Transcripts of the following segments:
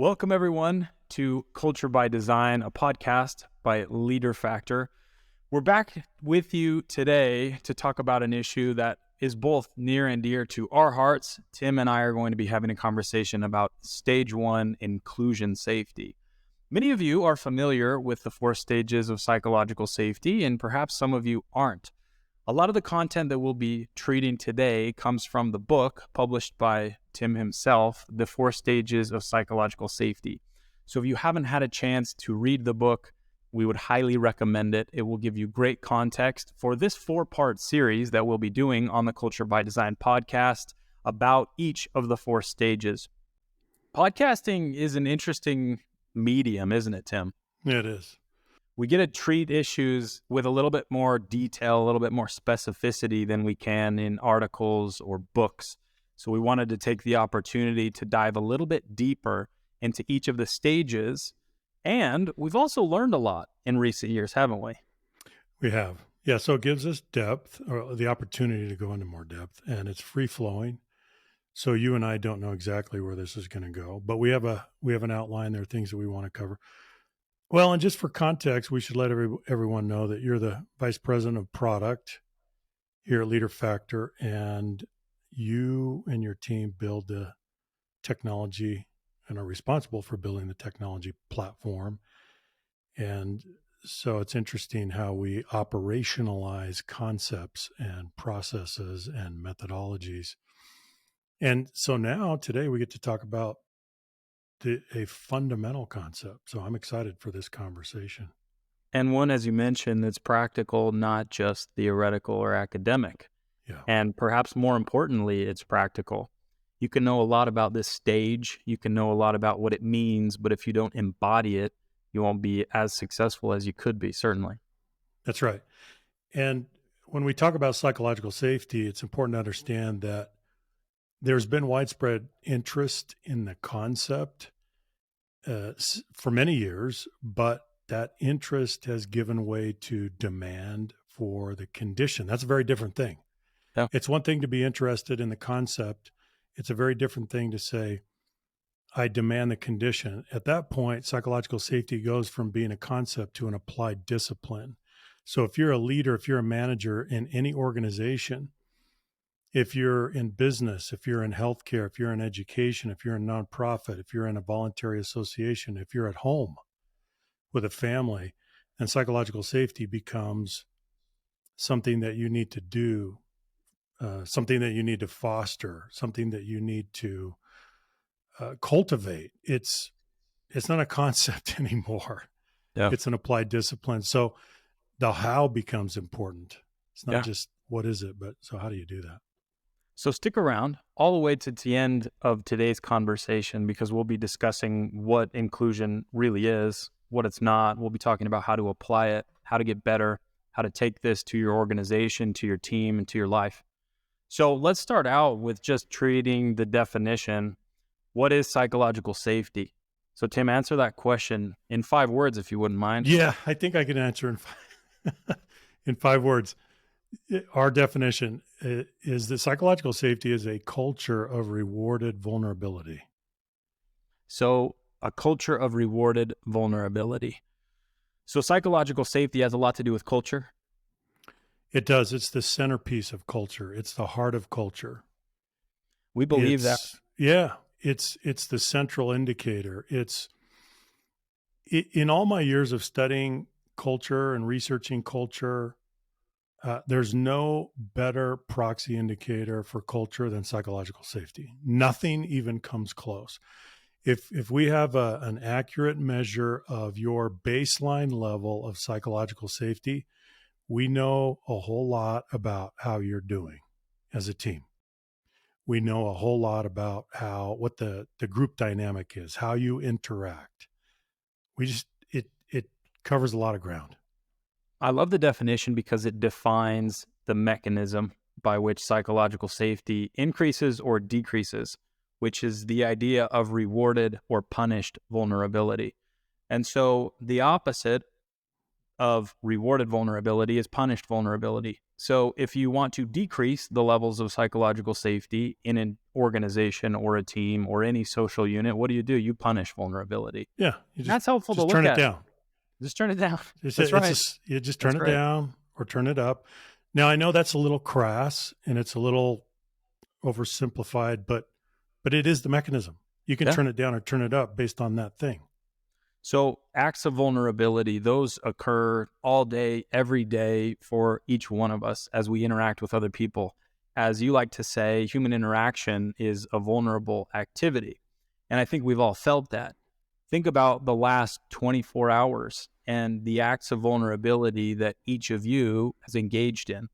Welcome, everyone, to Culture by Design, a podcast by Leader Factor. We're back with you today to talk about an issue that is both near and dear to our hearts. Tim and I are going to be having a conversation about stage one inclusion safety. Many of you are familiar with the 4 stages of psychological safety, and perhaps some of you aren't. A lot of the content that we'll be treating today comes from the book published by Tim himself, The 4 Stages of Psychological Safety. So if you haven't had a chance to read the book, we would highly recommend it. It will give you great context for this 4-part series that we'll be doing on the Culture by Design podcast about each of the 4 stages. Podcasting is an interesting medium, isn't it, Tim? It is. We get to treat issues with a little bit more detail, a little bit more specificity than we can in articles or books. So we wanted to take the opportunity to dive a little bit deeper into each of the stages. And we've also learned a lot in recent years, haven't we? We have. Yeah, so it gives us depth, or the opportunity to go into more depth, and it's free-flowing. So you and I don't know exactly where this is going to go, but we have an outline. There are things that we want to cover. Well, and just for context, we should let everyone know that you're the vice president of product here at Leader Factor, and you and your team build the technology and are responsible for building the technology platform. And so it's interesting how we operationalize concepts and processes and methodologies. And so now today we get to talk about a fundamental concept. So I'm excited for this conversation. And one, as you mentioned, that's practical, not just theoretical or academic. Yeah. And perhaps more importantly, it's practical. You can know a lot about this stage. You can know a lot about what it means, but if you don't embody it, you won't be as successful as you could be, certainly. That's right. And when we talk about psychological safety, it's important to understand that there's been widespread interest in the concept for many years, but that interest has given way to demand for the condition. That's a very different thing. Yeah. It's one thing to be interested in the concept. It's a very different thing to say, I demand the condition. At that point, psychological safety goes from being a concept to an applied discipline. So if you're a leader, if you're a manager in any organization, if you're in business, if you're in healthcare, if you're in education, if you're in nonprofit, if you're in a voluntary association, if you're at home with a family, then psychological safety becomes something that you need to do, something that you need to foster, something that you need to cultivate. It's not a concept anymore. Yeah. It's an applied discipline. So the how becomes important. It's not just what is it, but so how do you do that? So stick around all the way to the end of today's conversation, because we'll be discussing what inclusion really is, what it's not. We'll be talking about how to apply it, how to get better, how to take this to your organization, to your team, and to your life. So let's start out with just treating the definition. What is psychological safety? So Tim, answer that question in 5 words, if you wouldn't mind. Yeah, I think I can answer in 5 words. Our definition is that psychological safety is a culture of rewarded vulnerability. So a culture of rewarded vulnerability. So psychological safety has a lot to do with culture. It does. It's the centerpiece of culture. It's the heart of culture. We believe that. Yeah, it's the central indicator. In all my years of studying culture and researching culture, there's no better proxy indicator for culture than psychological safety. Nothing even comes close. If we have an accurate measure of your baseline level of psychological safety, we know a whole lot about how you're doing as a team. We know a whole lot about what the group dynamic is, how you interact. It covers a lot of ground. I love the definition because it defines the mechanism by which psychological safety increases or decreases, which is the idea of rewarded or punished vulnerability. And so the opposite of rewarded vulnerability is punished vulnerability. So if you want to decrease the levels of psychological safety in an organization or a team or any social unit, what do? You punish vulnerability. Yeah, you And that's helpful to just look turn it at. down. Just turn it down. It's That's a, it's right. a, you just turn That's it right. down or turn it up. Now I know that's a little crass and it's a little oversimplified, but it is the mechanism. You can Yeah. turn it down or turn it up based on that thing. So acts of vulnerability, those occur all day, every day for each one of us as we interact with other people. As you like to say, human interaction is a vulnerable activity. And I think we've all felt that. Think about the last 24 hours and the acts of vulnerability that each of you has engaged in.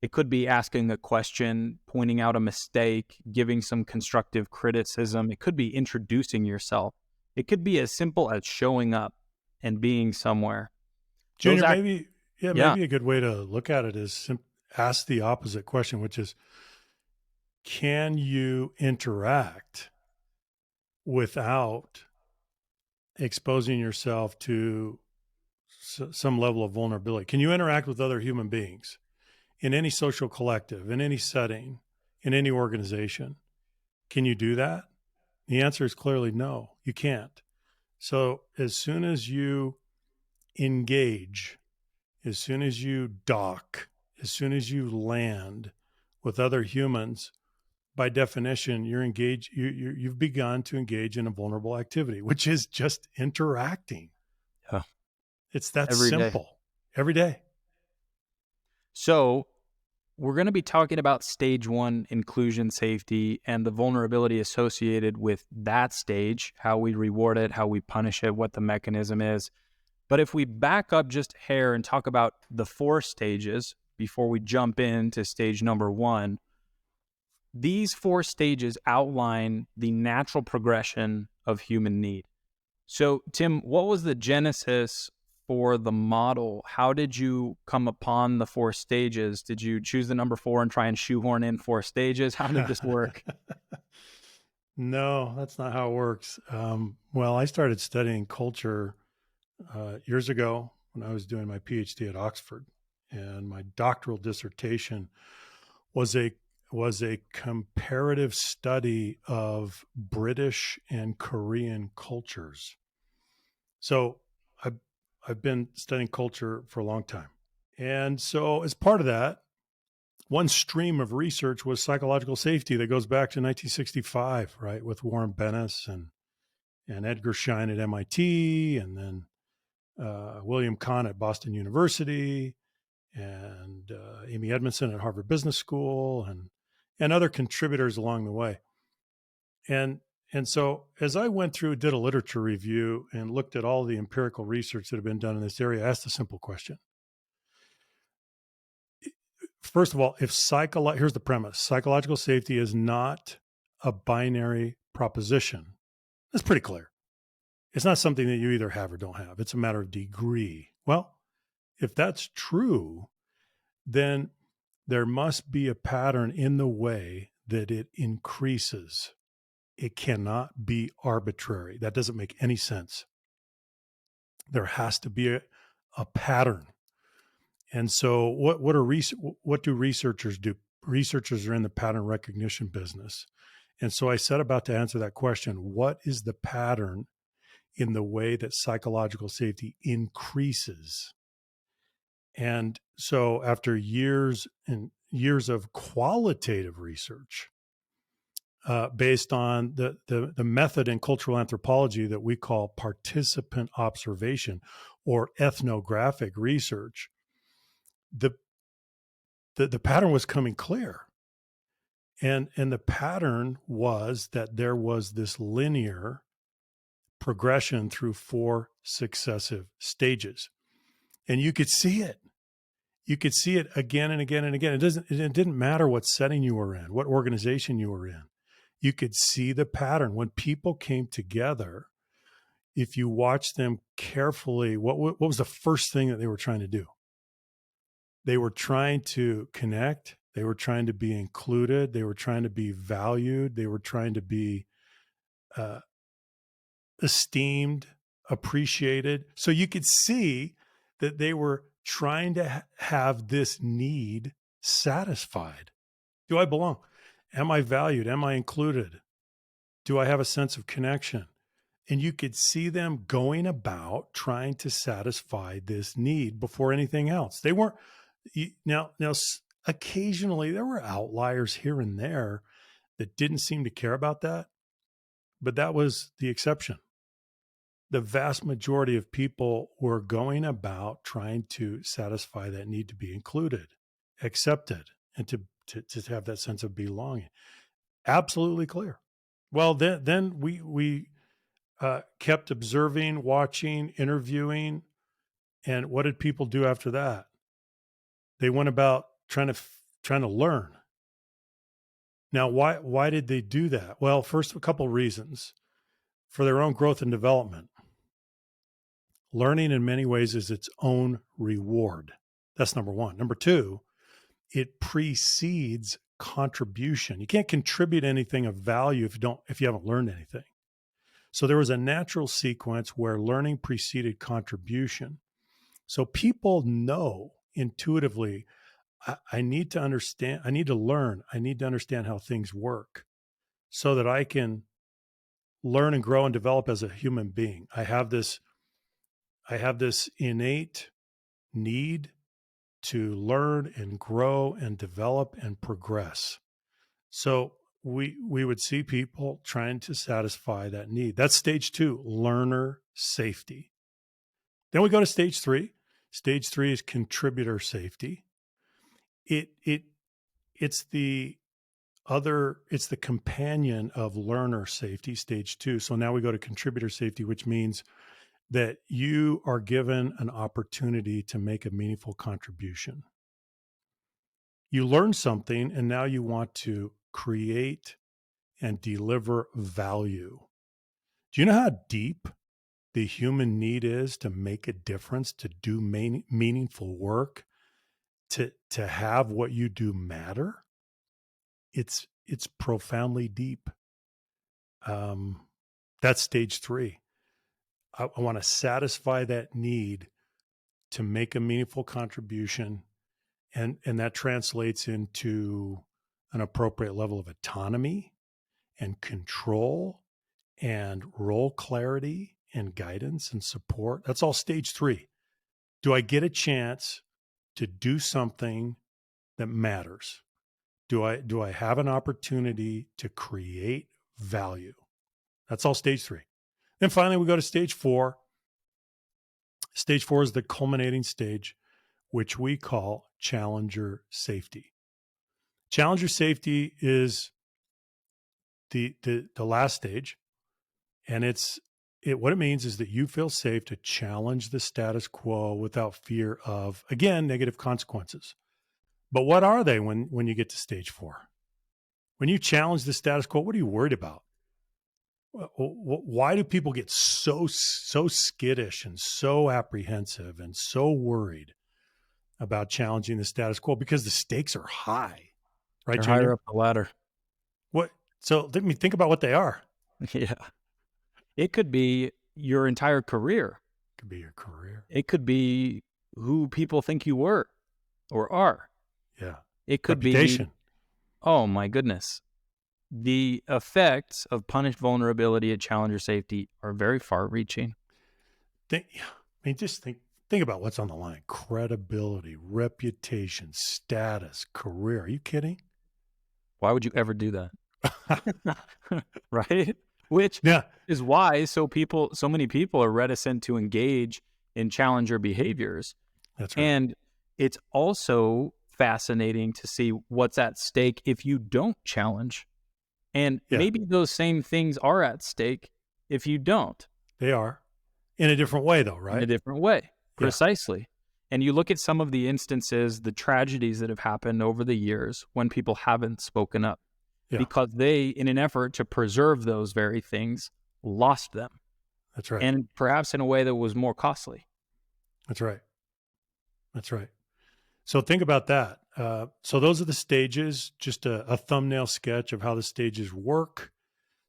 It could be asking a question, pointing out a mistake, giving some constructive criticism. It could be introducing yourself. It could be as simple as showing up and being somewhere. Those Junior, act, yeah, maybe a good way to look at it is ask the opposite question, which is, can you interact without exposing yourself to some level of vulnerability? Can you interact with other human beings in any social collective, in any setting, in any organization? Can you do that? The answer is clearly no, you can't. So as soon as you engage, as soon as you dock, as soon as you land with other humans, by definition, you're engaged. You've begun to engage in a vulnerable activity, which is just interacting. yeah, It's that every day. simple. Every day. So we're going to be talking about stage one, inclusion safety, and the vulnerability associated with that stage, how we reward it, how we punish it, what the mechanism is. But if we back up just a hair and talk about the 4 stages before we jump into stage number 1, these 4 stages outline the natural progression of human need. So, Tim, what was the genesis for the model? How did you come upon the 4 stages? Did you choose the number 4 and try and shoehorn in 4 stages? How did this work? No, that's not how it works. Well, I started studying culture years ago when I was doing my PhD at Oxford, and my doctoral dissertation was a comparative study of British and Korean cultures. So I've I've been studying culture for a long time, and so as part of that, one stream of research was psychological safety that goes back to 1965, right, with Warren Bennis and Edgar Schein at MIT, and then William Kahn at Boston University, and Amy Edmondson at Harvard Business School, and other contributors along the way. And and so as I went through, did a literature review and looked at all the empirical research that had been done in this area, I asked a simple question. First of all, here's the premise: psychological safety is not a binary proposition. That's pretty clear. It's not something that you either have or don't have. It's a matter of degree. Well, if that's true, then there must be a pattern in the way that it increases. It cannot be arbitrary. That doesn't make any sense. There has to be a pattern. And so what do researchers do? Researchers are in the pattern recognition business. And so I set about to answer that question. What is the pattern in the way that psychological safety increases? And so after years and years of qualitative research, based on the method in cultural anthropology that we call participant observation or ethnographic research, the the pattern was coming clear. And the pattern was that there was this linear progression through 4 successive stages. And you could see it. You could see it again and again and again. It didn't matter what setting you were in, what organization you were in. You could see the pattern. When people came together, if you watch them carefully, what was the first thing that they were trying to do? They were trying to connect. They were trying to be included. They were trying to be valued. They were trying to be uh, esteemed, appreciated. So you could see that they were trying to have this need satisfied. Do I belong? Am I valued? Am I included? Do I have a sense of connection? And you could see them going about trying to satisfy this need before anything else. They weren't now occasionally there were outliers here and there that didn't seem to care about that, but that was the exception. The vast majority of people were going about trying to satisfy that need to be included, accepted, and to have that sense of belonging. Absolutely clear. Well, then we kept observing, watching, interviewing, and what did people do after that? They went about trying to learn. Now, why did they do that? Well, first, a couple reasons: for their own growth and development. Learning in many ways is its own reward. That's number one. Number two, it precedes contribution. You can't contribute anything of value if you haven't learned anything. So there was a natural sequence where learning preceded contribution. So people know intuitively, I need to understand, I need to learn, I need to understand how things work so that I can learn and grow and develop as a human being. I have this innate need to learn and grow and develop and progress. So we would see people trying to satisfy that need. That's stage 2, learner safety. Then we go to stage 3. Stage 3 is contributor safety. It's the companion of learner safety, stage 2. So now we go to contributor safety, which means that you are given an opportunity to make a meaningful contribution. You learn something and now you want to create and deliver value. Do you know how deep the human need is to make a difference, to do meaningful work, to have what you do matter? It's profoundly deep. That's stage 3. I want to satisfy that need to make a meaningful contribution, and that translates into an appropriate level of autonomy and control and role clarity and guidance and support. That's all stage 3. Do I get a chance to do something that matters? Do I have an opportunity to create value? That's all stage 3. Then finally, we go to stage 4. Stage 4 is the culminating stage, which we call challenger safety. Challenger safety is the last stage, and what it means is that you feel safe to challenge the status quo without fear of, again, negative consequences. But what are they when you get to stage 4? When you challenge the status quo, what are you worried about? Why do people get so skittish and so apprehensive and so worried about challenging the status quo? Because the stakes are high, right, They're higher Junior? up the ladder. What? So let me think about what they are. Yeah. It could be your entire career. It could be your career. It could be who people think you were or are. Yeah. It could Reputation. be, oh my goodness. The effects of punished vulnerability at challenger safety are very far reaching. Just think about what's on the line: credibility, reputation, status, career. Are you kidding? Why would you ever do that? Right? Which Yeah. is why so many people are reticent to engage in challenger behaviors. That's right. And it's also fascinating to see what's at stake if you don't challenge. And maybe those same things are at stake if you don't. They are. In a different way, though, right? In a different way. Yeah. Precisely. And you look at some of the instances, the tragedies that have happened over the years when people haven't spoken up. Yeah. Because they, in an effort to preserve those very things, lost them. That's right. And perhaps in a way that was more costly. That's right. That's right. So think about that. So those are the stages, just a thumbnail sketch of how the stages work.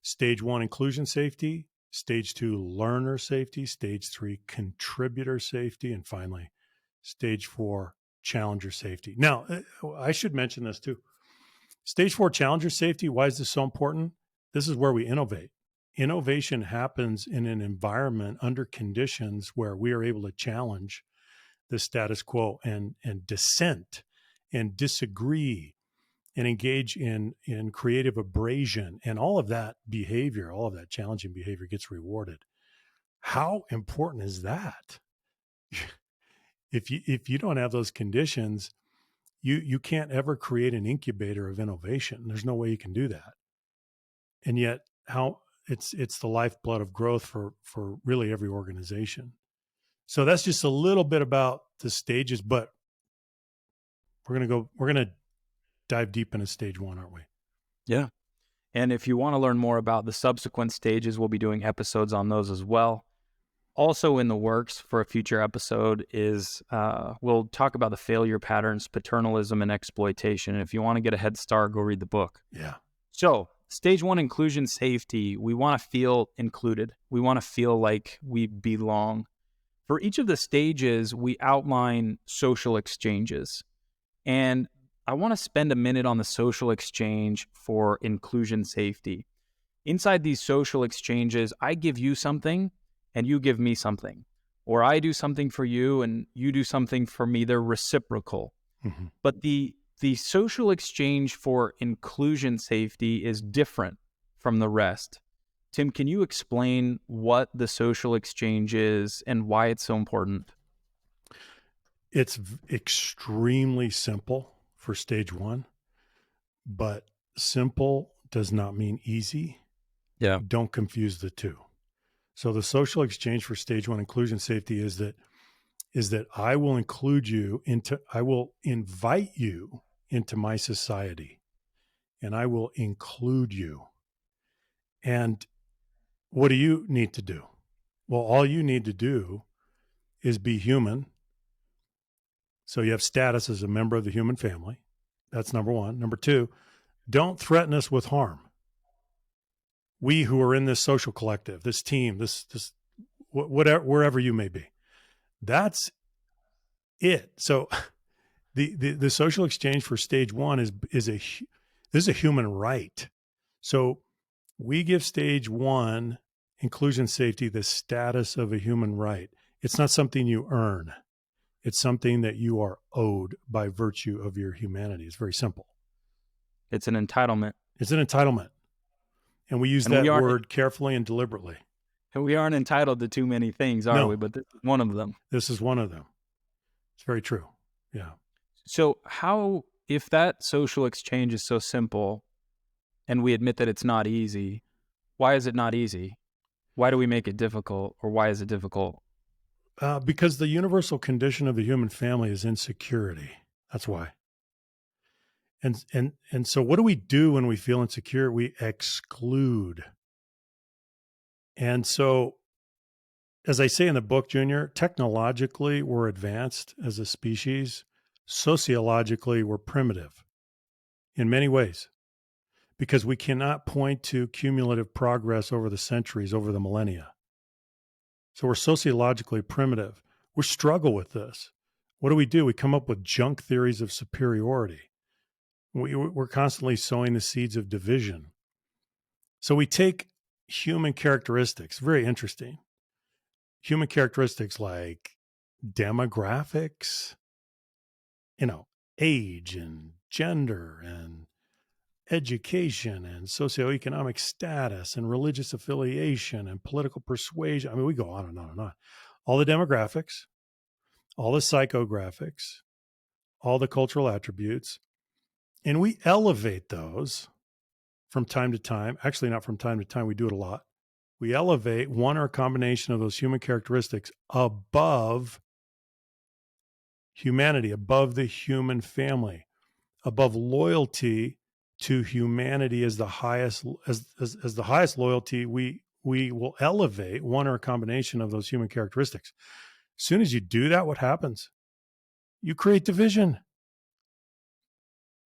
Stage 1, inclusion safety. Stage 2, learner safety. Stage 3, contributor safety. And finally, Stage 4, challenger safety. Now, I should mention this too. Stage 4, challenger safety, why is this so important? This is where we innovate. Innovation happens in an environment under conditions where we are able to challenge the status quo and dissent and disagree and engage in creative abrasion, and all of that behavior, all of that challenging behavior gets rewarded. How important is that? If you don't have those conditions, you can't ever create an incubator of innovation. There's no way you can do that. And yet, how it's the lifeblood of growth for really every organization. So that's just a little bit about the stages, but we're gonna dive deep into stage 1, aren't we? Yeah. And if you want to learn more about the subsequent stages, we'll be doing episodes on those as well. Also in the works for a future episode is we'll talk about the failure patterns, paternalism, and exploitation. And if you want to get a head start, go read the book. Yeah. So stage 1, inclusion safety. We want to feel included. We want to feel like we belong. For each of the stages, we outline social exchanges. And I want to spend a minute on the social exchange for inclusion safety. Inside these social exchanges, I give you something and you give me something. Or I do something for you and you do something for me. They're reciprocal. Mm-hmm. But the social exchange for inclusion safety is different from the rest. Tim, can you explain what the social exchange is and why it's so important? It's extremely simple for stage 1, but simple does not mean easy. Yeah. Don't confuse the two. So the social exchange for stage 1 inclusion safety is that I will I will invite you into my society, and I will include you. And what do you need to do? Well, all you need to do is be human. So you have status as a member of the human family. That's number 1. Number 2, don't threaten us with harm. We who are in this social collective, this team, this whatever, wherever you may be, that's it. So the social exchange for stage 1 is a human right. So we give stage 1 inclusion safety the status of a human right. It's not something you earn. It's something that you are owed by virtue of your humanity. It's very simple. It's an entitlement. It's an entitlement. And we use that word carefully and deliberately. And we aren't entitled to too many things, are we? But this is one of them. This is one of them. It's very true. Yeah. So if that social exchange is so simple and we admit that it's not easy, why is it not easy? Why do we make it difficult, or why is it difficult? Because the universal condition of the human family is insecurity. That's why. And so what do we do when we feel insecure? We exclude. And so, as I say in the book, Junior, technologically, we're advanced as a species. Sociologically, we're primitive in many ways, because we cannot point to cumulative progress over the centuries, over the millennia. So we're sociologically primitive. We struggle with this. What do? We come up with junk theories of superiority. We're constantly sowing the seeds of division. So we take human characteristics, very interesting. Human characteristics like demographics, age and gender and education and socioeconomic status and religious affiliation and political persuasion. I mean, we go on and on and on. All the demographics, all the psychographics, all the cultural attributes, and we elevate those from time to time. Actually, not from time to time. We do it a lot. We elevate one or a combination of those human characteristics above humanity, above the human family, above loyalty to humanity as the highest as the highest loyalty. We will elevate one or a combination of those human characteristics. As soon as you do that, what happens? You create division.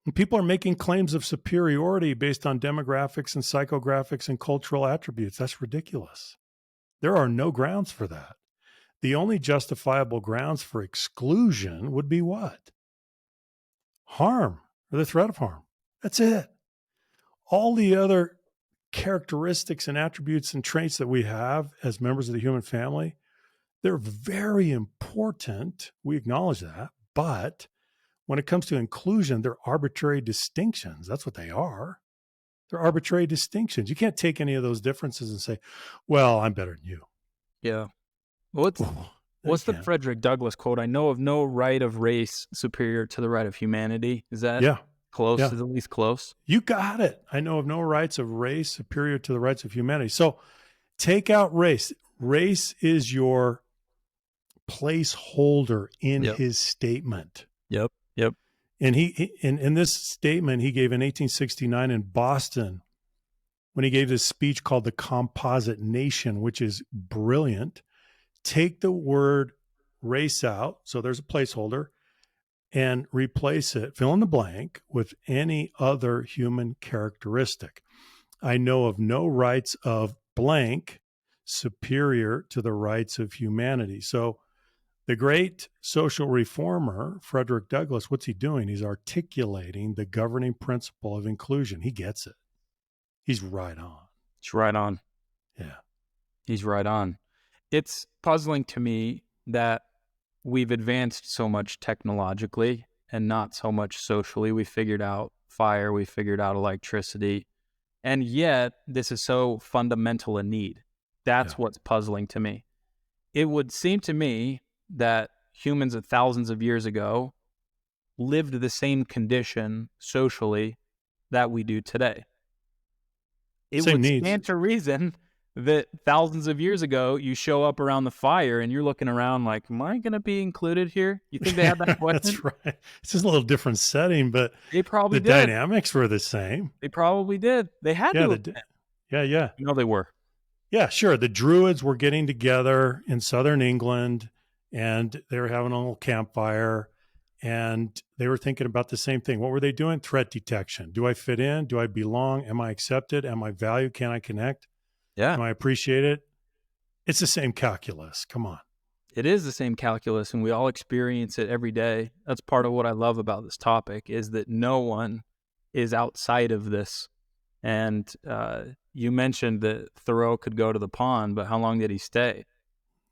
And people are making claims of superiority based on demographics and psychographics and cultural attributes. That's ridiculous. There are no grounds for that. The only justifiable grounds for exclusion would be what? Harm or the threat of harm. That's it. All the other characteristics and attributes and traits that we have as members of the human family, they're very important. We acknowledge that. But when it comes to inclusion, they're arbitrary distinctions. That's what they are. They're arbitrary distinctions. You can't take any of those differences and say, well, I'm better than you. Yeah. What's Well, what's the Frederick Douglass quote? I know of no right of race superior to the right of humanity. Is that yeah. close? Yeah. Is at least close? You got it. I know of no rights of race superior to the rights of humanity. So take out race. Race is your placeholder in Yep. his statement. Yep. Yep. And in this statement he gave in 1869 in Boston, when he gave this speech called The Composite Nation, which is brilliant. Take the word race out, so there's a placeholder, and replace it, fill in the blank, with any other human characteristic. I know of no rights of blank superior to the rights of humanity. So the great social reformer, Frederick Douglass, what's he doing? He's articulating the governing principle of inclusion. He gets it. He's right on. It's right on. Yeah. He's right on. It's puzzling to me that we've advanced so much technologically and not so much socially. We figured out fire, we figured out electricity, and yet this is so fundamental a need. That's what's puzzling to me. It would seem to me that humans of thousands of years ago lived the same condition socially that we do today. It Same would needs. stand to reason that thousands of years ago, you show up around the fire and you're looking around like, am I going to be included here? You think they had that question? That's right. It's just a little different setting, but They probably the did. dynamics were the same. They probably did. They had Yeah, to. yeah. No, they were. Yeah, sure. The Druids were getting together in southern England and they were having a little campfire and they were thinking about the same thing. What were they doing? Threat detection. Do I fit in? Do I belong? Am I accepted? Am I valued? Can I connect? Yeah. Am I appreciated? It's the same calculus. Come on. It is the same calculus, and we all experience it every day. That's part of what I love about this topic, is that no one is outside of this. And you mentioned that Thoreau could go to the pond, but how long did he stay?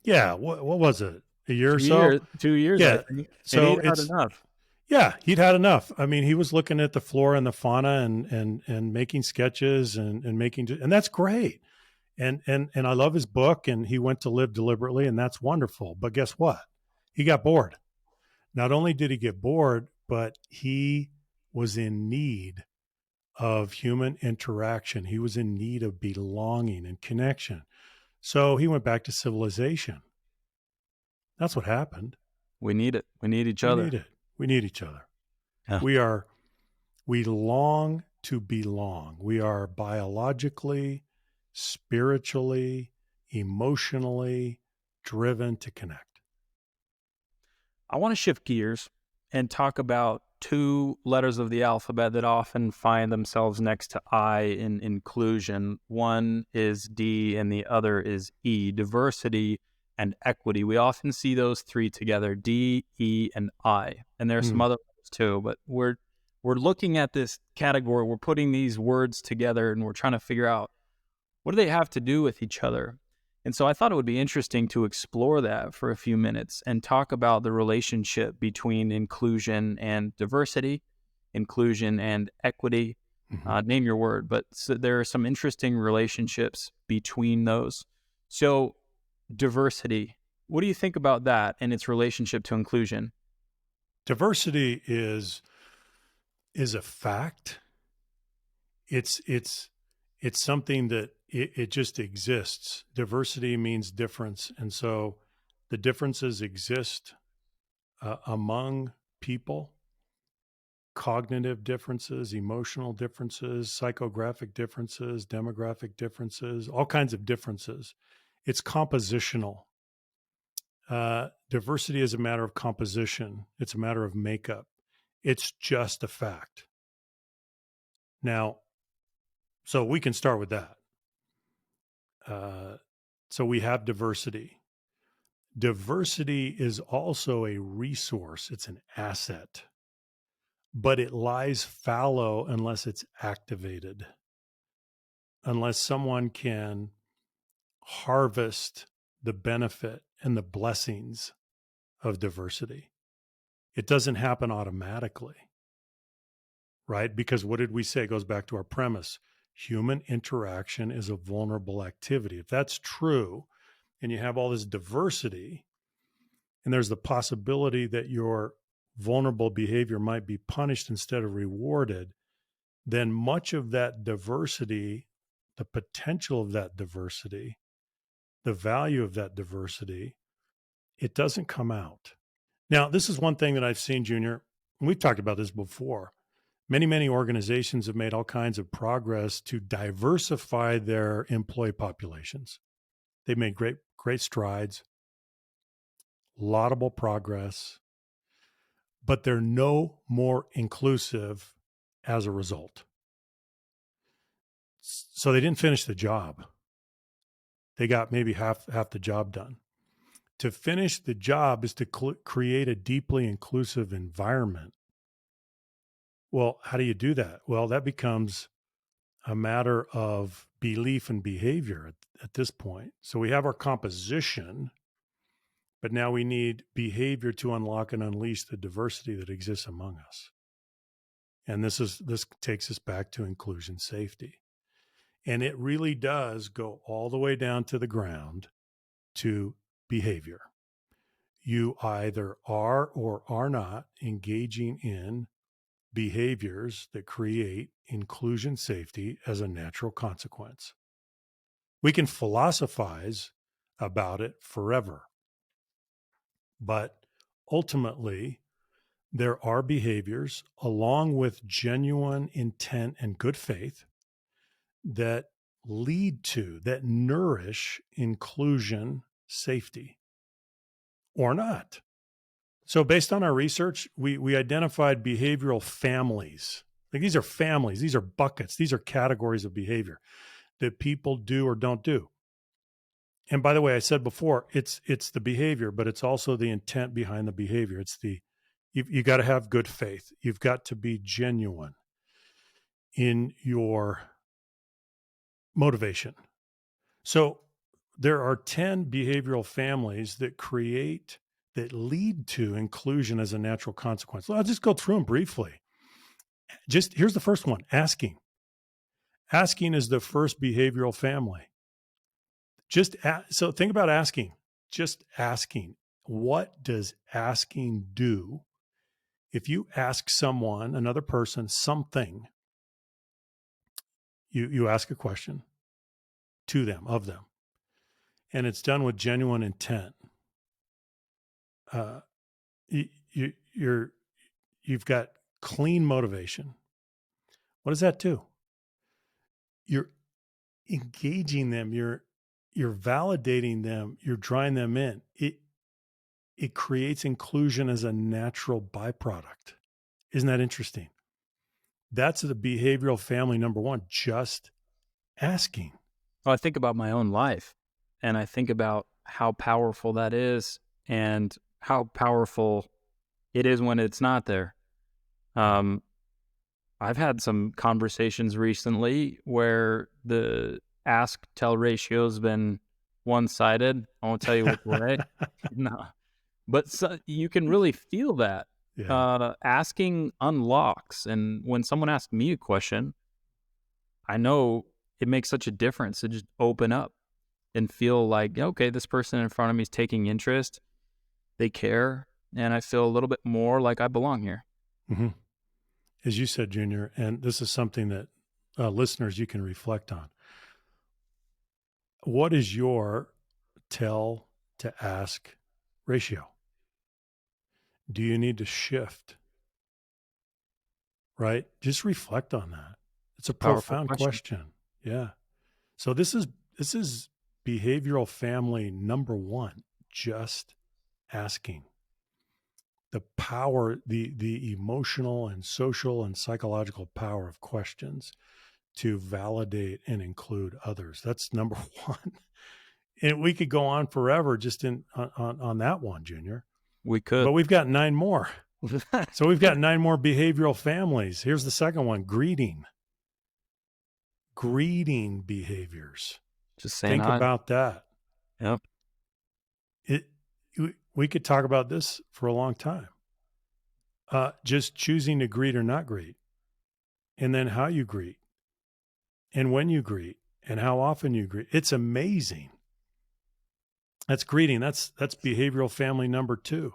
Yeah. What was it? A year or 2 so? years. 2 years, I Yeah. think. And So he'd had enough. yeah, he'd had enough. I mean, he was looking at the flora and the fauna and making sketches and making, and that's great. And I love his book, and he went to live deliberately, and that's wonderful. But guess what? He got bored. Not only did he get bored, but he was in need of human interaction. He was in need of belonging and connection. So he went back to civilization. That's what happened. We need it. We need each We other. need it. We need each other. Yeah. We long to belong. We are biologically, spiritually, emotionally driven to connect. I want to shift gears and talk about two letters of the alphabet that often find themselves next to I in inclusion. One is D and the other is E, diversity and equity. We often see those three together, D, E, and I. And there's some other ones too, but we're looking at this category, we're putting these words together and we're trying to figure out, what do they have to do with each other? And so I thought it would be interesting to explore that for a few minutes and talk about the relationship between inclusion and diversity, inclusion and equity. Name your word, but there are some interesting relationships between those. So diversity, what do you think about that and its relationship to inclusion? Diversity is a fact. It's something that it just exists. Diversity means difference, and so the differences exist among people. Cognitive differences, emotional differences, psychographic differences, demographic differences, all kinds of differences. It's compositional. Diversity is a matter of composition. It's a matter of makeup. It's just a fact. Now, so we can start with that. So we have diversity. Diversity is also a resource, it's an asset, but it lies fallow unless it's activated, unless someone can harvest the benefit and the blessings of diversity. It doesn't happen automatically, right? Because what did we say? It goes back to our premise. Human interaction is a vulnerable activity. If that's true, and you have all this diversity, and there's the possibility that your vulnerable behavior might be punished instead of rewarded, then much of that diversity, the potential of that diversity, the value of that diversity, it doesn't come out. Now, this is one thing that I've seen, Junior, and we've talked about this before. Many organizations have made all kinds of progress to diversify their employee populations. They've made great strides, laudable progress, but they're no more inclusive as a result. So they didn't finish the job. They got maybe half the job done. To finish the job is to create a deeply inclusive environment. Well, how do you do that? Well, that becomes a matter of belief and behavior at this point. So we have our composition, but now we need behavior to unlock and unleash the diversity that exists among us. And this takes us back to inclusion safety. And it really does go all the way down to the ground to behavior. You either are or are not engaging in behaviors that create inclusion safety as a natural consequence. We can philosophize about it forever, but ultimately, there are behaviors along with genuine intent and good faith that that nourish inclusion safety or not. So based on our research, we identified behavioral families. Like these are families, these are buckets, these are categories of behavior that people do or don't do. And by the way, I said before, it's the behavior, but it's also the intent behind the behavior. It's you got to have good faith. You've got to be genuine in your motivation. So there are 10 behavioral families that lead to inclusion as a natural consequence. Well, I'll just go through them briefly. Just here's the first one, asking. Asking is the first behavioral family. So think about asking. Just asking. What does asking do? If you ask someone, another person, something, you ask a question to them, of them, and it's done with genuine intent. You've got clean motivation. What does that do? You're engaging them. You're validating them. You're drawing them in. It creates inclusion as a natural byproduct. Isn't that interesting? That's the behavioral family number one, just asking. Well, I think about my own life, and I think about how powerful that is and how powerful it is when it's not there. I've had some conversations recently where the ask-tell ratio has been one-sided. I won't tell you which way. No. But you can really feel that. Yeah. Asking unlocks. And when someone asks me a question, I know it makes such a difference to just open up and feel like, okay, this person in front of me is taking interest. They care. And I feel a little bit more like I belong here. Mm-hmm. As you said, Junior, and this is something that listeners, you can reflect on. What is your tell to ask ratio? Do you need to shift? Right? Just reflect on that. It's a Powerful profound question. question. Yeah. So this is behavioral family number one, just asking. The power, the emotional and social and psychological power of questions to validate and include others. That's number one. And we could go on forever just on that one, Junior. We could. But we've got 9 more. So we've got 9 more behavioral families. Here's the second one, greeting. Greeting behaviors. Just saying Think hi. about that. Yep. We could talk about this for a long time. Just choosing to greet or not greet, and then how you greet, and when you greet, and how often you greet. It's amazing. That's greeting. That's behavioral family number 2.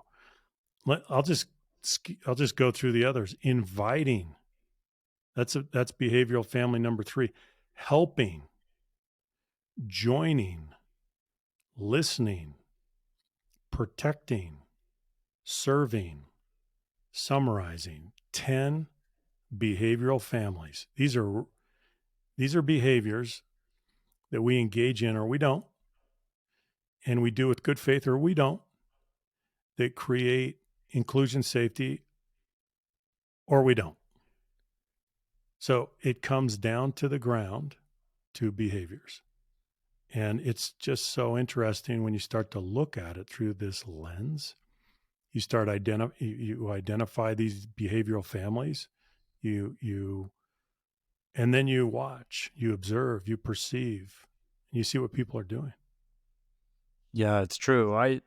I'll just go through the others. Inviting. That's behavioral family number 3. Helping, joining, listening, protecting, serving, summarizing. 10 behavioral families. These are behaviors that we engage in or we don't, and we do with good faith or we don't, that create inclusion, safety, or we don't. So it comes down to the ground to behaviors. And it's just so interesting when you start to look at it through this lens. You start you identify these behavioral families. And then you watch, you observe, you perceive, and you see what people are doing. Yeah, it's true. I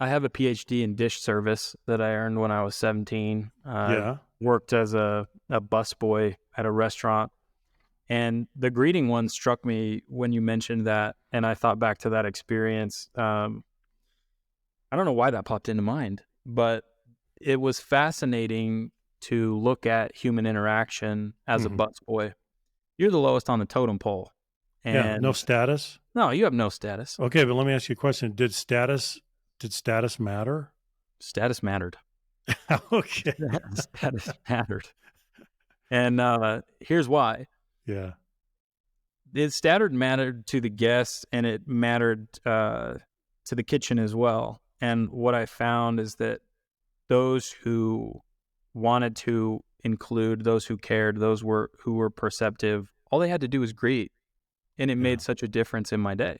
have a PhD in dish service that I earned when I was 17. Yeah. Worked as a busboy at a restaurant. And the greeting one struck me when you mentioned that, and I thought back to that experience. I don't know why that popped into mind, but it was fascinating to look at human interaction as a busboy. You're the lowest on the totem pole. Yeah. No And status. no, you have no status. Okay, but let me ask you a question. Did status matter? Status mattered. Okay. Status mattered. And here's why. Yeah. The status mattered to the guests, and it mattered to the kitchen as well. And what I found is that those who wanted to include, those who cared, who were perceptive, all they had to do was greet, and it made such a difference in my day.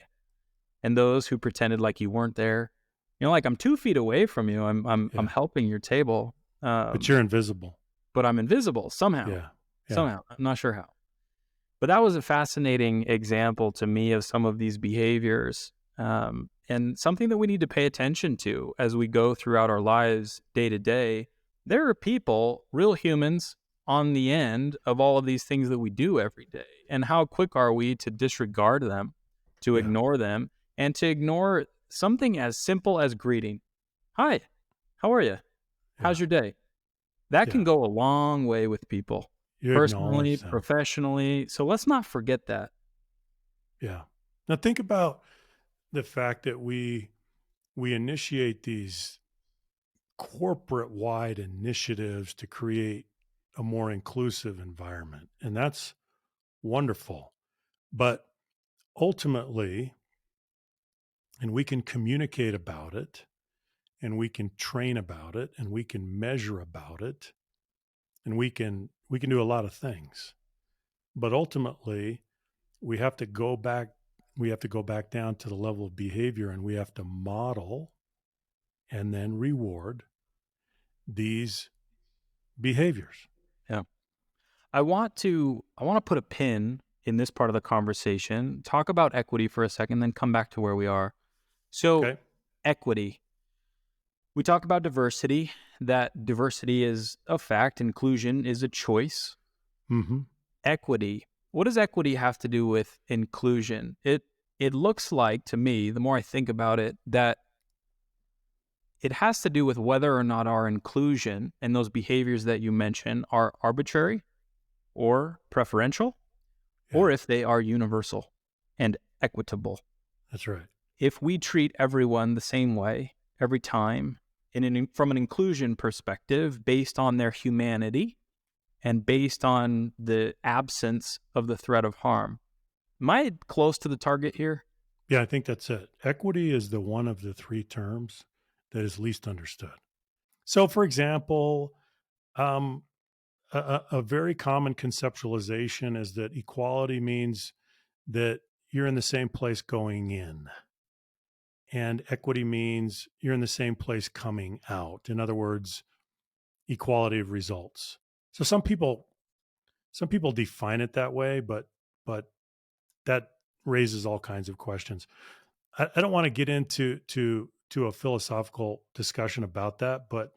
And those who pretended like you weren't there, like I'm 2 feet away from you, I'm helping your table, but you're invisible. but I'm invisible somehow. Yeah. Somehow, I'm not sure how. But that was a fascinating example to me of some of these behaviors, and something that we need to pay attention to as we go throughout our lives day to day. There are people, real humans, on the end of all of these things that we do every day. And how quick are we to disregard them, to ignore them, and to ignore something as simple as greeting. Hi, how are you? How's your day? That can go a long way with people, personally, professionally. So let's not forget that. Yeah. Now think about the fact that we initiate these corporate-wide initiatives to create a more inclusive environment, and that's wonderful. But ultimately, and we can communicate about it, and we can train about it, and we can measure about it, and we can do a lot of things. But ultimately, we have to go back down to the level of behavior, and we have to model and then reward these behaviors. Yeah. I want to put a pin in this part of the conversation, talk about equity for a second, then come back to where we are. So equity. We talk about diversity, that diversity is a fact, inclusion is a choice. Mm-hmm. Equity. What does equity have to do with inclusion? It looks like, to me, the more I think about it, that it has to do with whether or not our inclusion and those behaviors that you mentioned are arbitrary or preferential, or if they are universal and equitable. That's right. If we treat everyone the same way every time, from an inclusion perspective, based on their humanity and based on the absence of the threat of harm. Am I close to the target here? Yeah, I think that's it. Equity is the one of the 3 terms that is least understood. So, for example, a very common conceptualization is that equality means that you're in the same place going in. And equity means you're in the same place coming out. In other words, equality of results. So some people define it that way, but that raises all kinds of questions. I don't want to get into to a philosophical discussion about that, but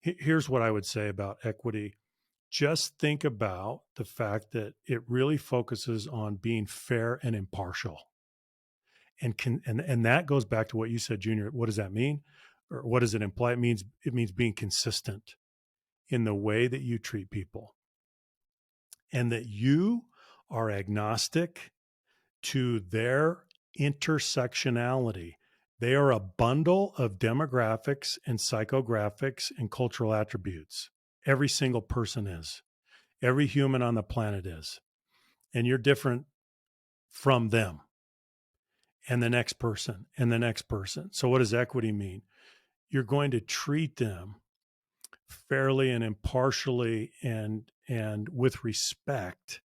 here's what I would say about equity. Just think about the fact that it really focuses on being fair and impartial. And that goes back to what you said, Junior. What does that mean? Or what does it imply? It means being consistent in the way that you treat people, and that you are agnostic to their intersectionality. They are a bundle of demographics and psychographics and cultural attributes. Every single person is. Every human on the planet is. And you're different from them and the next person and the next person. So what does equity mean? You're going to treat them fairly and impartially and with respect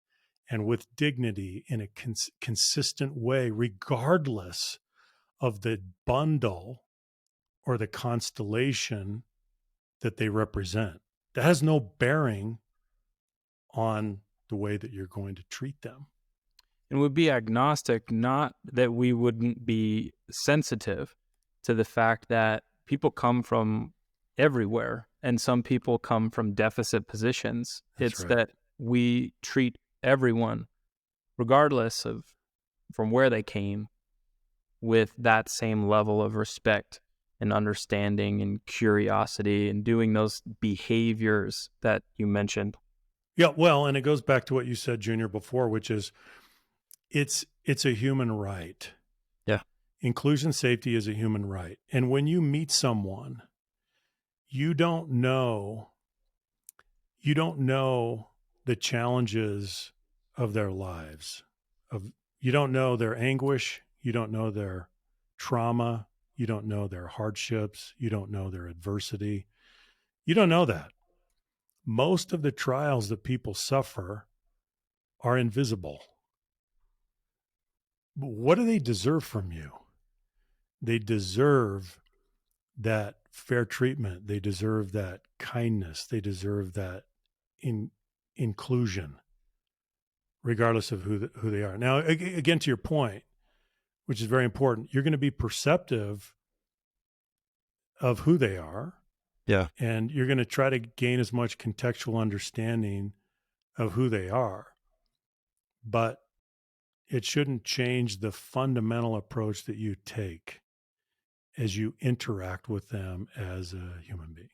and with dignity in a consistent way, regardless of the bundle or the constellation that they represent. That has no bearing on the way that you're going to treat them. And would be agnostic, not that we wouldn't be sensitive to the fact that people come from everywhere and some people come from deficit positions. That's It's right. that we treat everyone, regardless of from where they came, with that same level of respect and understanding and curiosity and doing those behaviors that you mentioned. Yeah, well, and it goes back to what you said, Junior, before, which is it's a human right. Yeah. Inclusion safety is a human right. And when you meet someone, you don't know the challenges of their lives. You don't know their anguish, you don't know their trauma, you don't know their hardships, you don't know their adversity. You don't know that. Most of the trials that people suffer are invisible. What do they deserve from you? They deserve that fair treatment. They deserve that kindness. They deserve that inclusion, regardless of who they are. Now, again, to your point, which is very important, you're going to be perceptive of who they are. Yeah. And you're going to try to gain as much contextual understanding of who they are. But it shouldn't change the fundamental approach that you take as you interact with them as a human being.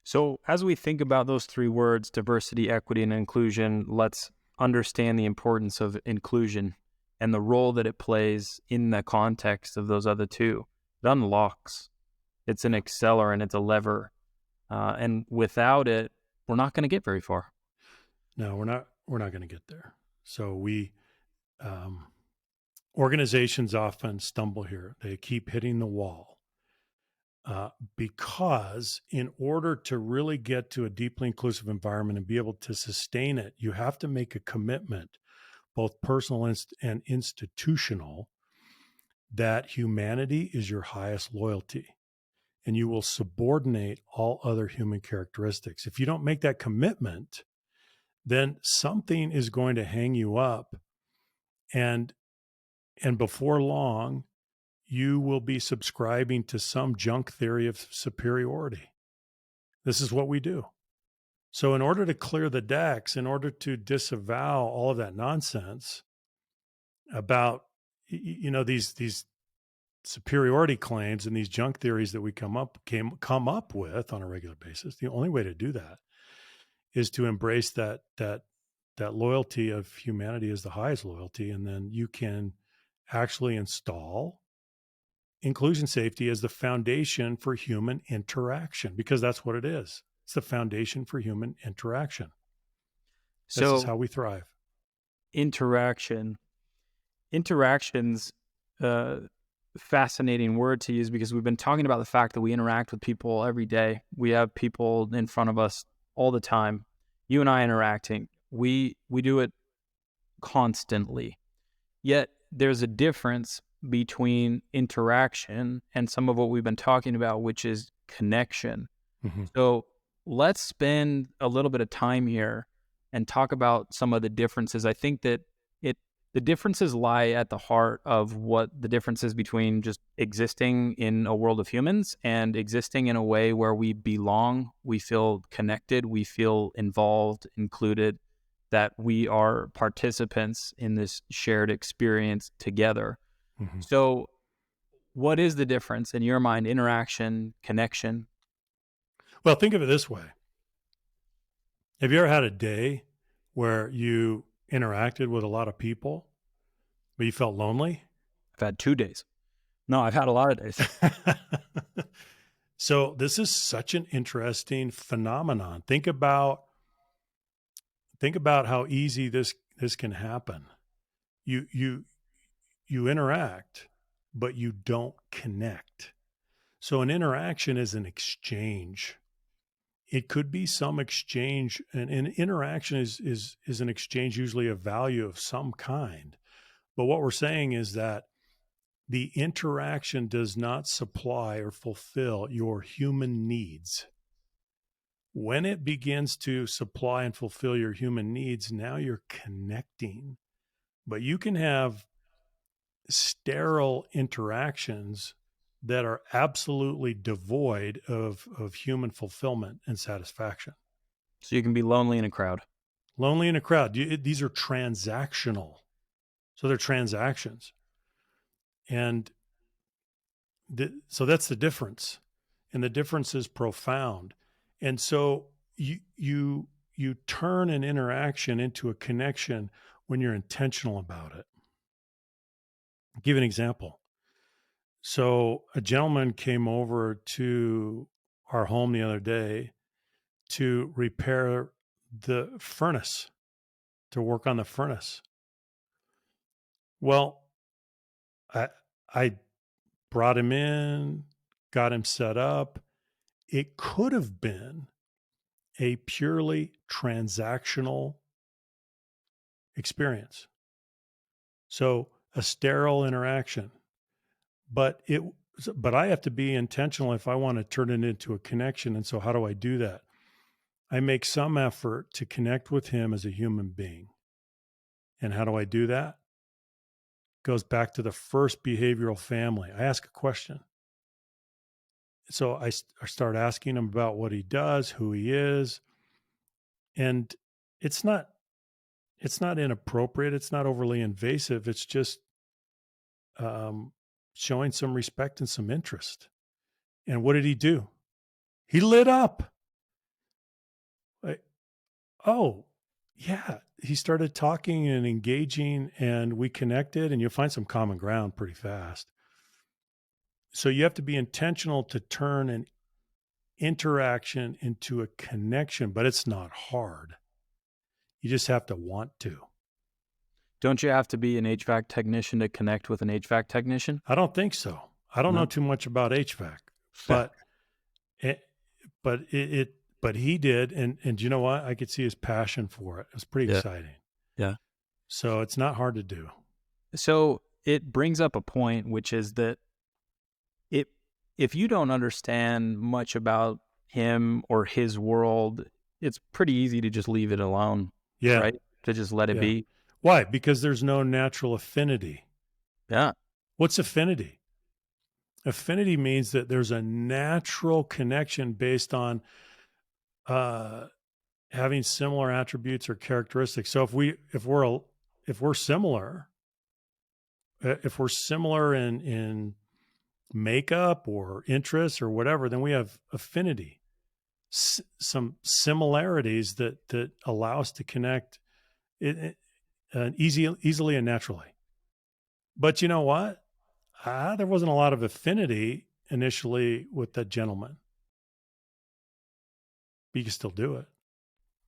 So, as we think about those three words, diversity, equity, and inclusion, let's understand the importance of inclusion and the role that it plays in the context of those other two. It unlocks, it's an accelerant, it's a lever. And without it, we're not going to get very far. No, we're not going to get there. So organizations often stumble here. They keep hitting the wall because in order to really get to a deeply inclusive environment and be able to sustain it, you have to make a commitment, both personal and institutional, that humanity is your highest loyalty and you will subordinate all other human characteristics. If you don't make that commitment, then something is going to hang you up, and before long you will be subscribing to some junk theory of superiority. This is what we do. So in order to clear the decks, in order to disavow all of that nonsense about these superiority claims and these junk theories that we come up with on a regular basis, the only way to do that is to embrace that loyalty of humanity as the highest loyalty, and then you can actually install inclusion safety as the foundation for human interaction, because that's what it is. It's the foundation for human interaction. This is how we thrive. Interactions, fascinating word to use, because we've been talking about the fact that we interact with people every day. We have people in front of us all the time. You and I interacting, we do it constantly. Yet there's a difference between interaction and some of what we've been talking about, which is connection. Hmm. So let's spend a little bit of time here and talk about some of the differences. I think that it the differences lie at the heart of what the difference is between just existing in a world of humans and existing in a way where we belong, we feel connected, we feel involved, included, that we are participants in this shared experience together. Hmm. So, what is the difference in your mind, interaction, connection? Well, think of it this way. Have you ever had a day where you interacted with a lot of people, but you felt lonely? I've had 2 days. No, I've had a lot of days. So this is such an interesting phenomenon. Think about how easy this can happen. You you interact, but you don't connect. So an interaction is an exchange. It could be some exchange, and an interaction is an exchange, usually of value of some kind. But what we're saying is that the interaction does not supply or fulfill your human needs. When it begins to supply and fulfill your human needs, now you're connecting. But you can have sterile interactions that are absolutely devoid of human fulfillment and satisfaction. So you can be lonely in a crowd. Lonely in a crowd, these are transactional. So they're transactions. And so that's the difference. And the difference is profound. And so you turn an interaction into a connection when you're intentional about it. I'll give you an example. So a gentleman came over to our home the other day to repair the furnace, to work on the furnace. Well, I I brought him in, got him set up. It could have been a purely transactional experience. So a sterile interaction, but but I have to be intentional if I want to turn it into a connection. And so how do I do that? I make some effort to connect with him as a human being. And how do I do that? It goes back to the first behavioral family. I ask a question. So I start asking him about what he does, who he is, and it's not it's not inappropriate. It's not overly invasive. It's just um, showing some respect and some interest. And what did he do? He lit up. Like, oh, yeah. He started talking and engaging, and we connected, and you'll find some common ground pretty fast. So you have to be intentional to turn an interaction into a connection, but it's not hard. You just have to want to. Don't you have to be an HVAC technician to connect with an HVAC technician? I don't think so. I don't know No. too much about HVAC, but it, but he did, and you know what? I could see his passion for it. It was pretty Yeah. exciting. Yeah. So it's not hard to do. So it brings up a point, which is that it if you don't understand much about him or his world, it's pretty easy to just leave it alone, Yeah, right? To just let it yeah. be. Why? Because there's no natural affinity. Yeah. What's affinity? Affinity means that there's a natural connection based on uh, having similar attributes or characteristics. So if we're similar, if we're similar in makeup or interests or whatever, then we have affinity, some similarities that allow us to connect easily and naturally. But you know what? There wasn't a lot of affinity initially with that gentleman. But you can still do it.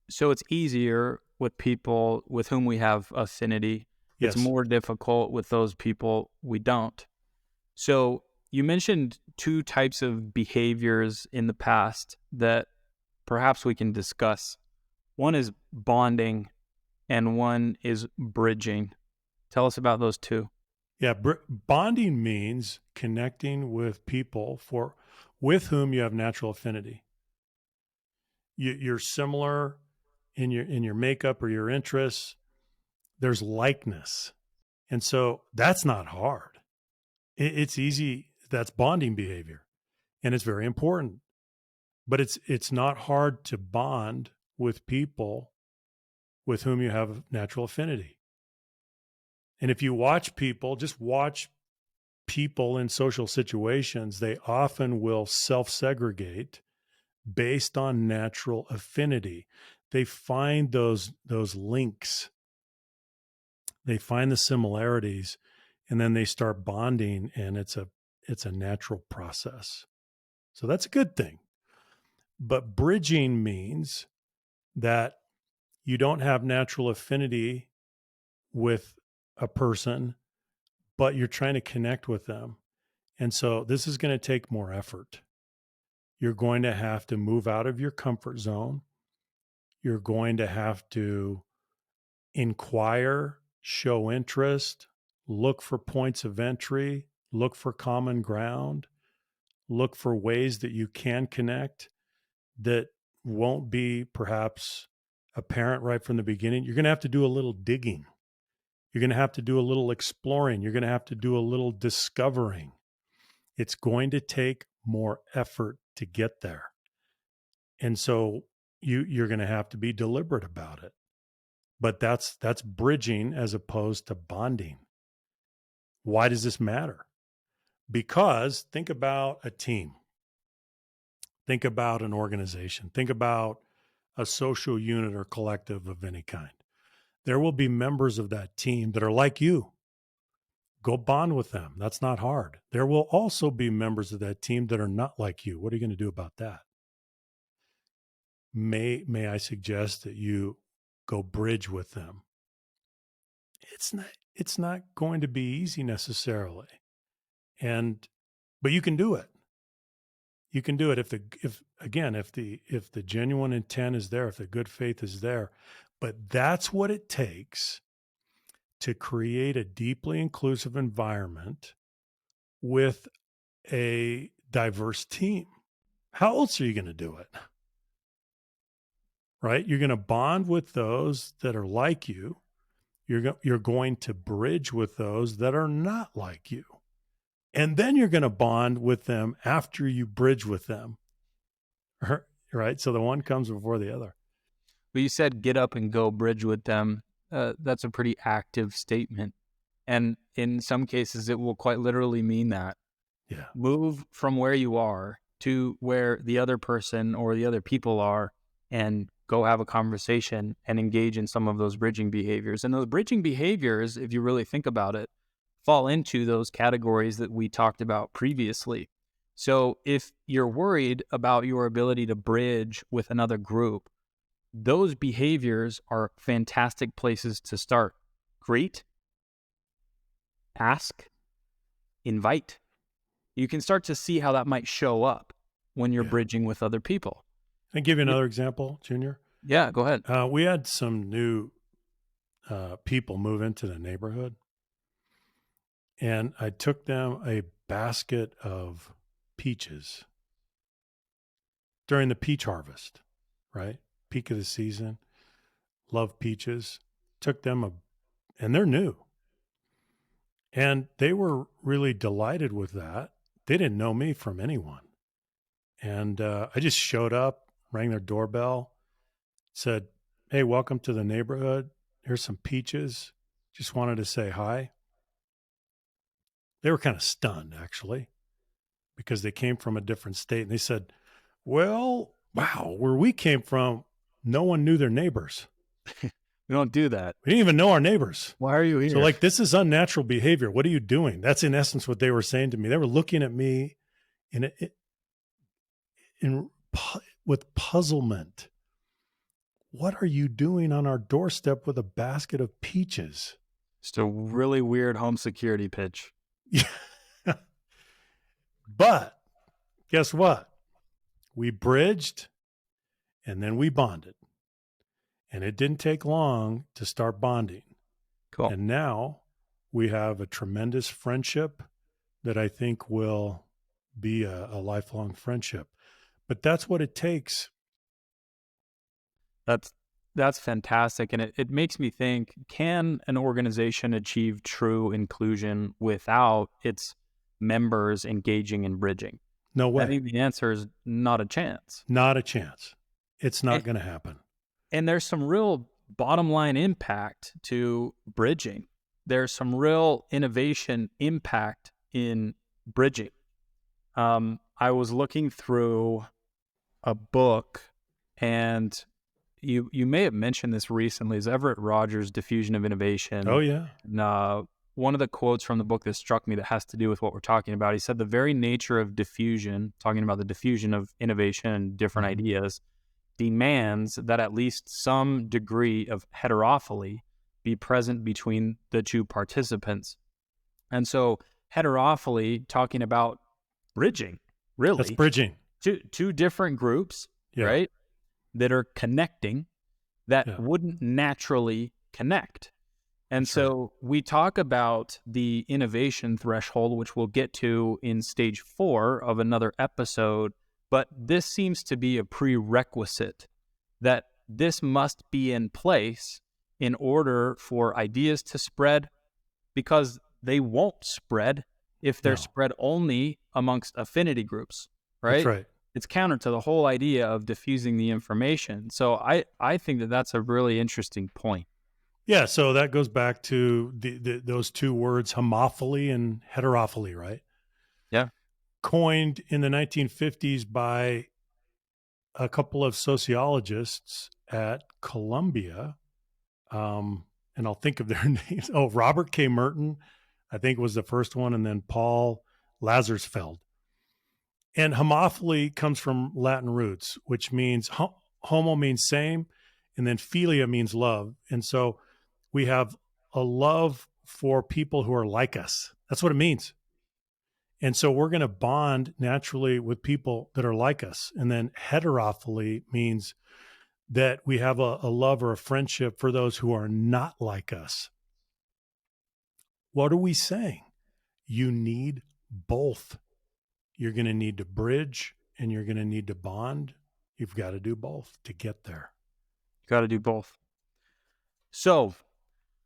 So it's easier with people with whom we have affinity. It's Yes. more difficult with those people we don't. So you mentioned two types of behaviors in the past that perhaps we can discuss. One is bonding and one is bridging. Tell us about those two. Yeah, bonding means connecting with people with whom you have natural affinity. You're similar in your makeup or your interests. There's likeness, and so that's not hard. It's easy. That's bonding behavior, and it's very important. But it's not hard to bond with people with whom you have natural affinity. And if you watch people, just watch people in social situations, they often will self-segregate based on natural affinity. They find those links, they find the similarities, and then they start bonding, and it's a natural process. So that's a good thing. But bridging means that you don't have natural affinity with a person, but you're trying to connect with them. And so this is going to take more effort. You're going to have to move out of your comfort zone. You're going to have to inquire, show interest, look for points of entry, look for common ground, look for ways that you can connect that won't be perhaps apparent right from the beginning. You're going to have to do a little digging. You're going to have to do a little exploring. You're going to have to do a little discovering. It's going to take more effort to get there. And so you're going to have to be deliberate about it. But that's bridging as opposed to bonding. Why does this matter? Because think about a team. Think about an organization. Think about a social unit or collective of any kind. There will be members of that team that are like you. Go bond with them. That's not hard. There will also be members of that team that are not like you. What are you going to do about that? May I suggest that you go bridge with them? It's not going to be easy necessarily. But you can do it. You can do it if the genuine intent is there, if the good faith is there. But that's what it takes to create a deeply inclusive environment with a diverse team. How else are you going to do it? Right? You're going to bond with those that are like you. You're going to bridge with those that are not like you. And then you're going to bond with them after you bridge with them. Right? So the one comes before the other. But you said get up and go bridge with them. That's a pretty active statement. And in some cases, it will quite literally mean that. Yeah. Move from where you are to where the other person or the other people are and go have a conversation and engage in some of those bridging behaviors. And those bridging behaviors, if you really think about it, fall into those categories that we talked about previously. So if you're worried about your ability to bridge with another group, those behaviors are fantastic places to start. Greet, ask, invite. You can start to see how that might show up when you're Yeah. bridging with other people. Can I give you another example, Junior? Yeah, go ahead. We had some new people move into the neighborhood, and I took them a basket of peaches during the peach harvest, right? Peak of the season. Love peaches. Took them and they're new. And they were really delighted with that. They didn't know me from anyone. And I just showed up, rang their doorbell, said, "Hey, welcome to the neighborhood. Here's some peaches. Just wanted to say hi." They were kind of stunned, actually, because they came from a different state. And they said, "Well, wow, where we came from, no one knew their neighbors. We don't do that. We didn't even know our neighbors. Why are you here? So, like, this is unnatural behavior. What are you doing?" That's in essence what they were saying to me. They were looking at me in, in with puzzlement. What are you doing on our doorstep with a basket of peaches? Just a really weird home security pitch. Yeah. But guess what? We bridged and then we bonded. And it didn't take long to start bonding. Cool. And now we have a tremendous friendship that I think will be a lifelong friendship. But that's what it takes. That's that's fantastic. And it makes me think, can an organization achieve true inclusion without its members engaging in bridging? No I way. think the answer is not a chance. Not a chance. It's And, not going to happen. and there's some real bottom line impact to bridging. There's some real innovation impact in bridging. I was looking through a book, and you may have mentioned this recently, is Everett Rogers' Diffusion of Oh, Innovation. yeah. And, one of the quotes from the book that struck me that has to do with what we're talking about, he said the very nature of diffusion, talking about the diffusion of innovation and different Mhm. ideas, demands that at least some degree of heterophily be present between the two participants. And so heterophily, talking about bridging, That's really, bridging. two different groups, Yeah. right, that are connecting that Yeah. wouldn't naturally connect. And That's right. so we talk about the innovation threshold, which we'll get to in stage 4 of another episode. But this seems to be a prerequisite that this must be in place in order for ideas to spread, because they won't spread if they're No, spread only amongst affinity groups, that's right? right. It's counter to the whole idea of diffusing the information. So I think that that's a really interesting point. Yeah. So that goes back to those two words, homophily and heterophily, right? Yeah. Coined in the 1950s by a couple of sociologists at Columbia. And I'll think of their names. Oh, Robert K. Merton, I think was the first one, and then Paul Lazarsfeld. And homophily comes from Latin roots, which means homo means same, and then philia means love. And so we have a love for people who are like us. That's what it means. And so we're going to bond naturally with people that are like us. And then heterophily means that we have a love or a friendship for those who are not like us. What are we saying? You need both. You're going to need to bridge and you're going to need to bond. You've got to do both to get there. Got to do both. So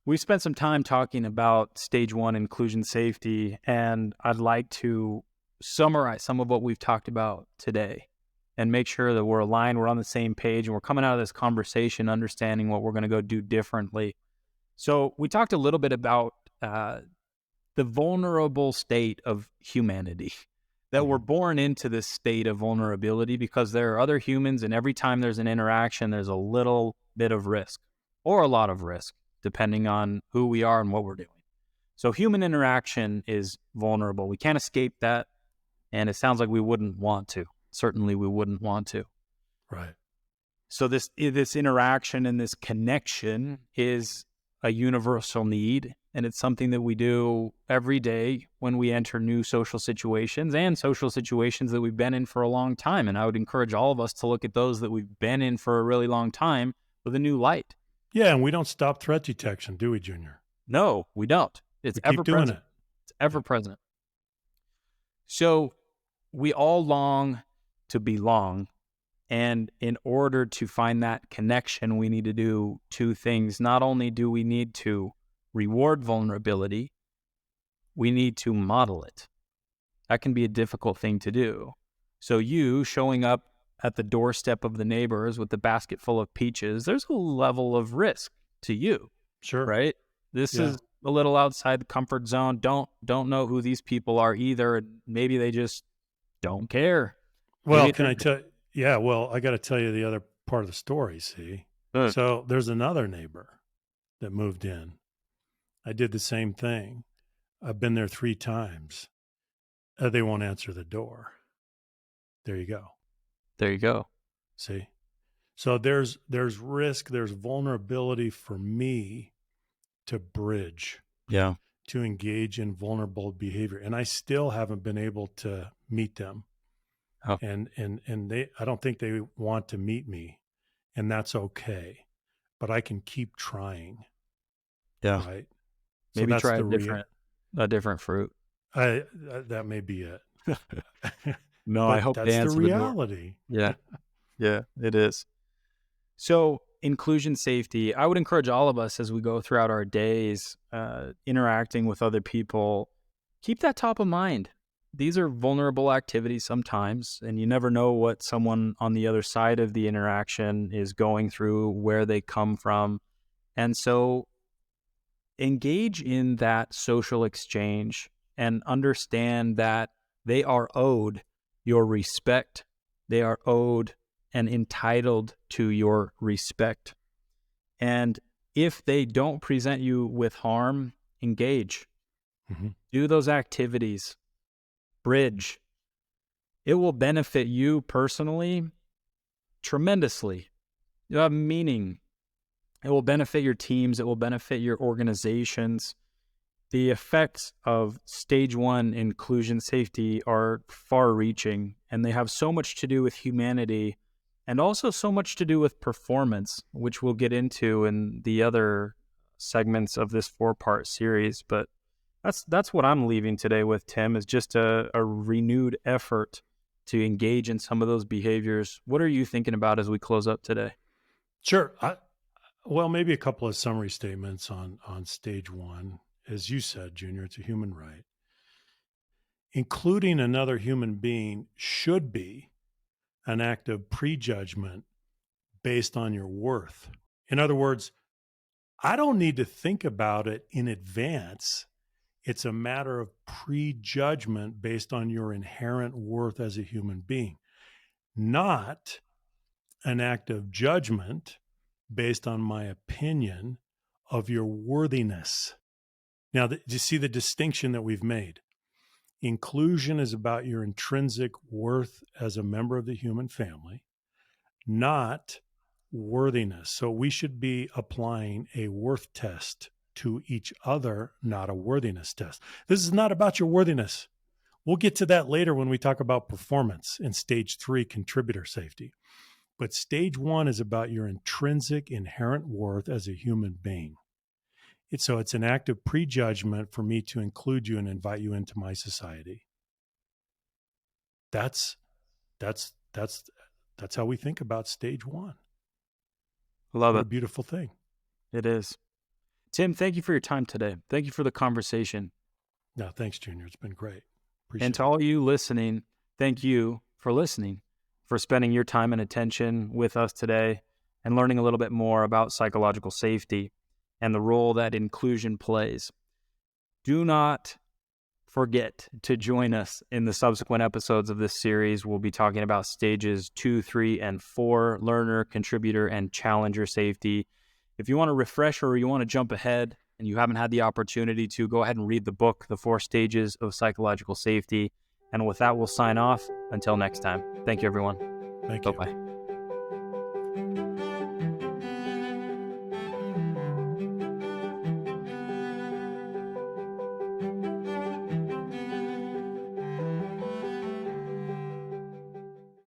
we spent some time talking about stage 1 inclusion safety, and I'd like to summarize some of what we've talked about today and make sure that we're aligned, we're on the same page, and we're coming out of this conversation understanding what we're going to go do differently. So we talked a little bit about the vulnerable state of humanity, that we're born into this state of vulnerability because there are other humans, and every time there's an interaction, there's a little bit of risk or a lot of risk, depending on who we are and what we're doing. So human interaction is vulnerable. We can't escape that, and it sounds like we wouldn't want to. Certainly we wouldn't want to. Right. So this interaction and this connection is a universal need, and it's something that we do every day when we enter new social situations and social situations that we've been in for a long time. And I would encourage all of us to look at those that we've been in for a really long time with a new light. Yeah. And we don't stop threat detection, do we, Junior? No, we don't. It's We ever keep doing present. it. It's ever present. So we all long to belong. And in order to find that connection, we need to do two things. Not only do we need to reward vulnerability, we need to model it. That can be a difficult thing to do. So you showing up at the doorstep of the neighbors with the basket full of peaches, there's a level of risk to you, Sure. right? This Yeah. is a little outside the comfort zone. Don't know who these people are either. Maybe they just don't care. Well, Maybe can they're I tell? Yeah. Well, I got to tell you the other part of the story. See, good. so there's another neighbor that moved in. I did the same thing. I've been there 3 times. They won't answer the door. There you go. There you go. See? So there's risk, there's vulnerability for me to bridge, Yeah. to engage in vulnerable behavior. And I still haven't been able to meet them. Oh, And they I don't think they want to meet me. And that's okay. But I can keep trying. yeah. Right. So Maybe that's try the a different fruit. that may be it. No, I But hope they that's the answer the door. reality. Yeah. Yeah, it is. So, inclusion safety, I would encourage all of us as we go throughout our days interacting with other people, keep that top of mind. These are vulnerable activities sometimes, and you never know what someone on the other side of the interaction is going through, where they come from. And so, engage in that social exchange and understand that they are owed your respect. They are owed and entitled to your respect. And if they don't present you with harm, engage. Mhm. Do those activities. Bridge. It will benefit you personally tremendously. You have meaning. It will benefit your teams. It will benefit your organizations. The effects of stage one inclusion safety are far reaching, and they have so much to do with humanity and also so much to do with performance, which we'll get into in the other segments of this 4-part series. But that's what I'm leaving today with, Tim, is just a renewed effort to engage in some of those behaviors. What are you thinking about as we close up today? Sure. Well, maybe a couple of summary statements on stage one. As you said, Junior, it's a human right. Including another human being should be an act of prejudgment based on your worth. In other words, I don't need to think about it in advance. It's a matter of prejudgment based on your inherent worth as a human being, not an act of judgment based on my opinion of your worthiness. Now, do you see the distinction that we've made? Inclusion is about your intrinsic worth as a member of the human family, not worthiness. So we should be applying a worth test to each other, not a worthiness test. This is not about your worthiness. We'll get to that later when we talk about performance in stage 3, contributor safety. But stage 1 is about your intrinsic inherent worth as a human being. So it's an act of prejudgment for me to include you and invite you into my society. That's how we think about stage 1. Love What it. a beautiful thing. It is. Tim, thank you for your time today. Thank you for the conversation. No, thanks, Junior. It's been great. And Appreciate to it. all you listening, thank you for listening, for spending your time and attention with us today and learning a little bit more about psychological safety and the role that inclusion plays. Do not forget to join us in the subsequent episodes of this series. We'll be talking about stages 2, 3, and 4, learner, contributor, and challenger safety. If you want to refresh or you want to jump ahead and you haven't had the opportunity to, go ahead and read the book, The 4 Stages of Psychological Safety. And with that, we'll sign off. Until next time. Thank you, everyone. Thank you. Bye-bye.